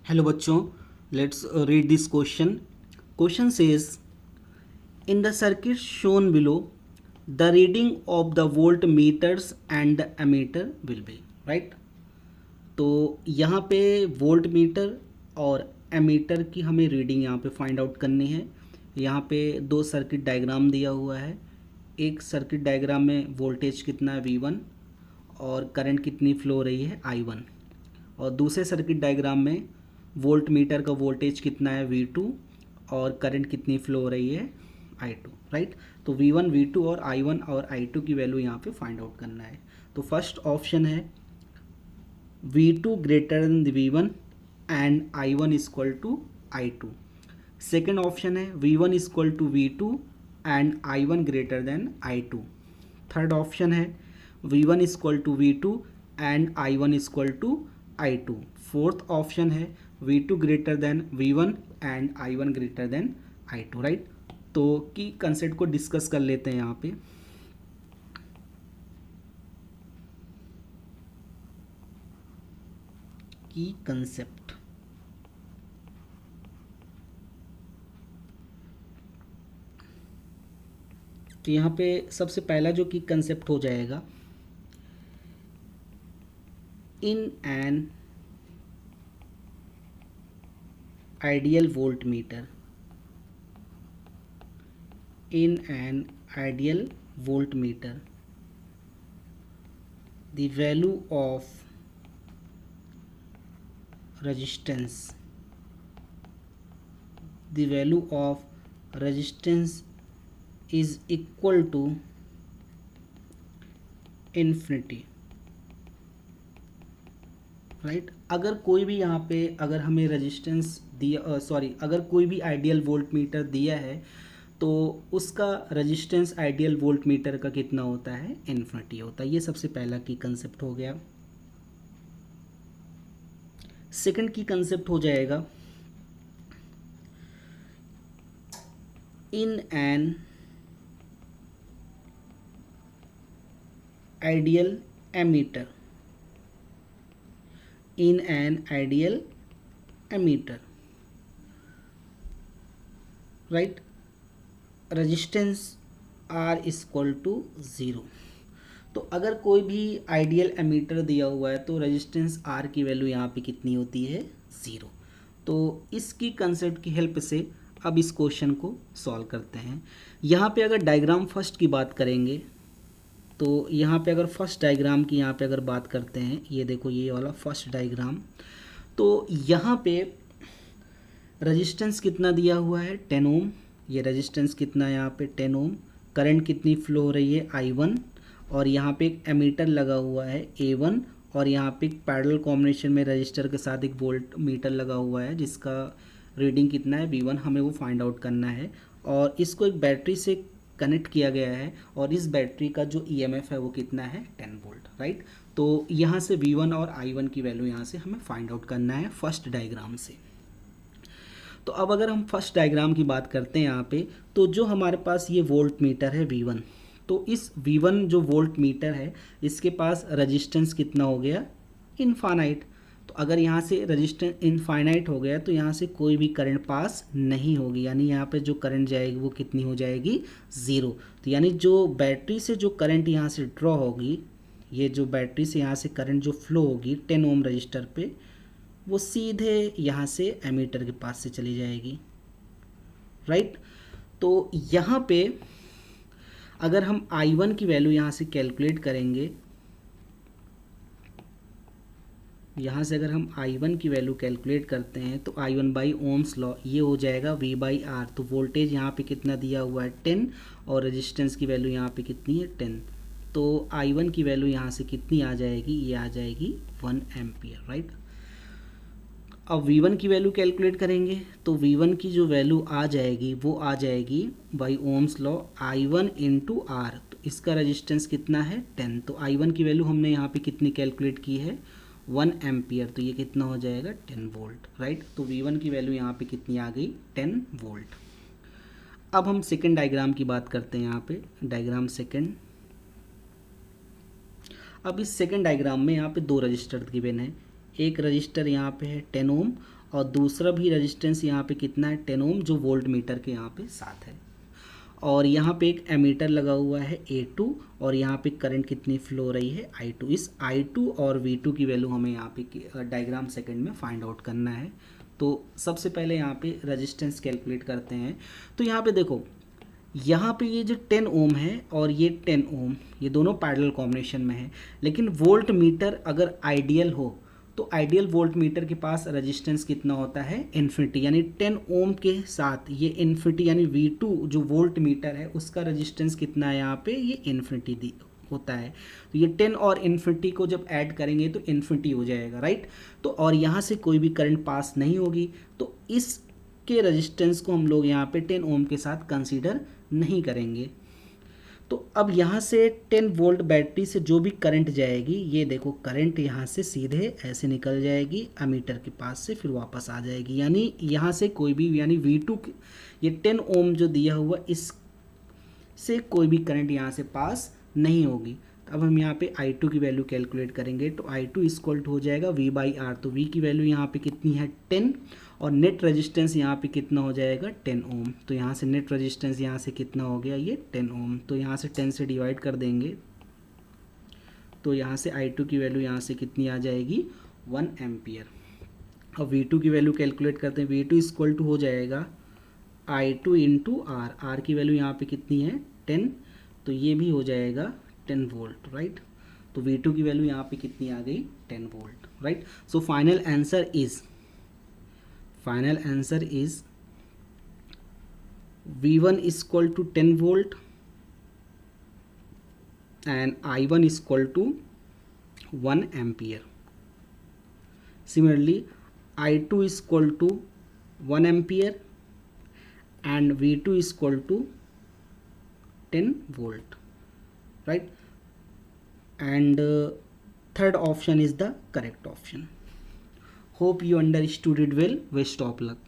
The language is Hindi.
हेलो बच्चों, let's read this question. Question says in the circuit shown below the reading of the voltmeters and the ammeter will be right. तो यहाँ पे वोल्ट मीटर और एमीटर की हमें रीडिंग यहाँ पे फाइंड आउट करनी है. यहाँ पे दो सर्किट डायग्राम दिया हुआ है. एक सर्किट डायग्राम में वोल्टेज कितना है V1 और करंट कितनी फ्लो हो रही है I1, और दूसरे सर्किट डायग्राम में वोल्ट मीटर का वोल्टेज कितना है V2 और करंट कितनी फ्लो हो रही है I2 राइट. तो V1 V2 और I1 और I2 की वैल्यू यहाँ पे फाइंड आउट करना है. तो फर्स्ट ऑप्शन है V2 greater than V1 and I1 equal to I2. Second option है V1 equal to V2 and I1 greater than I2. Third option है V1 equal to V2 and I1 equal to I2. Fourth option है V2 greater than V1 and I1 greater than I2 right. तो की कंसेप्ट को डिस्कस कर लेते हैं यहाँ पे. की कंसेप्ट तो यहाँ पे सबसे पहला जो की कंसेप्ट हो जाएगा, in an ideal voltmeter, in an ideal voltmeter the value of resistance is equal to infinity right. अगर कोई भी यहाँ पे अगर हमें रेजिस्टेंस दिया अगर कोई भी आइडियल वोल्टमीटर दिया है तो उसका रेजिस्टेंस आइडियल वोल्टमीटर का कितना होता है, इन्फिनिटी होता है. ये सबसे पहला की कंसेप्ट हो गया. सेकंड की कंसेप्ट हो जाएगा, in an ideal ammeter, in an ideal ammeter right, resistance R equal to 0. तो अगर कोई भी आइडियल एमीटर दिया हुआ है तो रेजिस्टेंस R की वैल्यू यहाँ पे कितनी होती है, 0. तो इसकी कंसेप्ट की हेल्प से अब इस क्वेश्चन को सॉल्व करते हैं. यहाँ पे अगर डायग्राम फर्स्ट की बात करेंगे तो यहाँ पे अगर फर्स्ट डायग्राम की यहाँ पे अगर बात करते हैं, ये देखो ये वाला फर्स्ट डायग्राम. तो यहाँ पे रेजिस्टेंस कितना दिया हुआ है, 10 ओम. ये रेजिस्टेंस कितना है यहाँ पे, 10 ओम. करंट कितनी फ्लो हो रही है, I1. और यहाँ पे एक एमीटर लगा हुआ है A1, और यहाँ पे एक पैरेलल कॉम्बिनेशन में रजिस्टर के साथ एक वोल्ट मीटर लगा हुआ है जिसका रीडिंग कितना है V1, हमें वो फाइंड आउट करना है. और इसको एक बैटरी से कनेक्ट किया गया है और इस बैटरी का जो EMF है वो कितना है, 10 वोल्ट राइट. तो यहाँ से V1 और I1 की वैल्यू यहाँ से हमें फाइंड आउट करना है फर्स्ट डायग्राम से. तो अब अगर हम फर्स्ट डायग्राम की बात करते हैं यहाँ पे, तो जो हमारे पास ये वोल्ट मीटर है V1, तो इस V1 जो वोल्ट मीटर है इसके पास रजिस्टेंस कितना हो गया, इनफाइनाइट. तो अगर यहाँ से रजिस्टेंस इनफाइनाइट हो गया तो यहाँ से कोई भी करंट पास नहीं होगी, यानी यहाँ पे जो करंट जाएगी वो कितनी हो जाएगी, 0. तो यानी जो बैटरी से जो करंट यहाँ से ड्रॉ होगी, ये जो बैटरी से यहाँ से करंट जो फ्लो होगी 10 ओम रजिस्टर पे, वो सीधे यहाँ से एमीटर के पास से चली जाएगी राइट. तो यहाँ पे अगर हम I1 की वैल्यू यहाँ से कैलकुलेट करेंगे, यहाँ से अगर हम I1 की वैल्यू कैलकुलेट करते हैं तो I1 बाई ओम्स लॉ ये हो जाएगा V बाई R. तो वोल्टेज यहाँ पे कितना दिया हुआ है, 10, और रेजिस्टेंस की वैल्यू यहाँ पे कितनी है, 10. तो I1 की वैल्यू यहाँ से कितनी आ जाएगी, ये आ जाएगी 1 एम्पियर राइट. अब V1 की वैल्यू कैलकुलेट करेंगे तो V1 की जो वैल्यू आ जाएगी वो आ जाएगी by Ohm's law I1 into R. तो इसका रेजिस्टेंस कितना है, 10. तो I1 की वैल्यू हमने यहाँ पे कितनी कैलकुलेट की है, 1 एम्पियर. तो ये कितना हो जाएगा, 10 वोल्ट राइट. तो V1 की वैल्यू यहाँ पे कितनी आ गई, 10 वोल्ट. अब हम सेकेंड डायग्राम की बात करते हैं. यहाँ पे डायग्राम सेकेंड. अब इस सेकेंड डायग्राम में यहाँ पे दो रजिस्टर गिवन है. एक रजिस्टर यहाँ पे है 10 ओम और दूसरा भी रेजिस्टेंस यहाँ पे कितना है 10 ओम, जो वोल्ट मीटर के यहाँ पे साथ है। और यहाँ पे एक एमीटर लगा हुआ है A2 और यहाँ पे करंट कितनी फ्लो हो रही है I2। इस I2 और V2 की वैल्यू हमें यहाँ पे डायग्राम सेकंड में फाइंड आउट करना है। तो सबसे पहले यहाँ पे रेजिस्टेंस कैलकुलेट करते हैं। तो यहाँ पे देखो, यहाँ पे ये जो 10 ओम है और ये 10 ओम, ये दोनों पैरेलल कॉम्बिनेशन में है। लेकिन वोल्ट मीटर अगर आइडियल हो तो आइडियल वोल्ट मीटर के पास रेजिस्टेंस कितना होता है इन्फिनिटी, यानी 10 ओम के साथ ये इन्फिनिटी, यानी V2 जो वोल्ट मीटर है उसका रेजिस्टेंस कितना है यहाँ पे, ये इन्फिनिटी होता है। तो ये 10 और इन्फिनिटी को जब ऐड करेंगे तो इन्फिनिटी हो जाएगा, राइट। तो और यहाँ से कोई भी करंट पास नहीं होगी, तो इसके रेजिस्टेंस को हम लोग यहाँ पे 10 ओम के साथ कंसीडर नहीं करेंगे। तो अब यहाँ से 10 वोल्ट बैटरी से जो भी करंट जाएगी, ये देखो करंट यहाँ से सीधे ऐसे निकल जाएगी एमीटर के पास से, फिर वापस आ जाएगी। यानी यहाँ से कोई भी, यानी V2 ये 10 ओम जो दिया हुआ, इस से कोई भी करंट यहाँ से पास नहीं होगी। अब हम यहाँ पे I2 की वैल्यू कैलकुलेट करेंगे। तो I2 इक्वल टू हो जाएगा V/R। तो V की वैल्यू यहाँ पे कितनी है 10 और नेट रेजिस्टेंस यहाँ पे कितना हो जाएगा 10 ओम। तो यहाँ से नेट रेजिस्टेंस यहाँ से कितना हो गया, ये 10 ओम। तो यहाँ से 10 से डिवाइड कर देंगे तो यहाँ से I2 की वैल्यू यहाँ से कितनी आ जाएगी 1 एम्पियर। अब V2 की वैल्यू कैलकुलेट करते हैं। V2 इक्वल टू हो जाएगा I2 इंटू आर। आर की वैल्यू यहाँ पे कितनी है 10, तो ये भी हो जाएगा 10 वोल्ट, राइट। तो V2 की वैल्यू यहाँ पे कितनी आ गई 10 वोल्ट, right. So final answer is V1 equal to 10 volt and I1 equal to 1 ampere. Similarly, I2 is equal to 1 ampere and V2 is equal to 10 volt, right. And third option is the correct option. Hope you understood it well. Best of luck.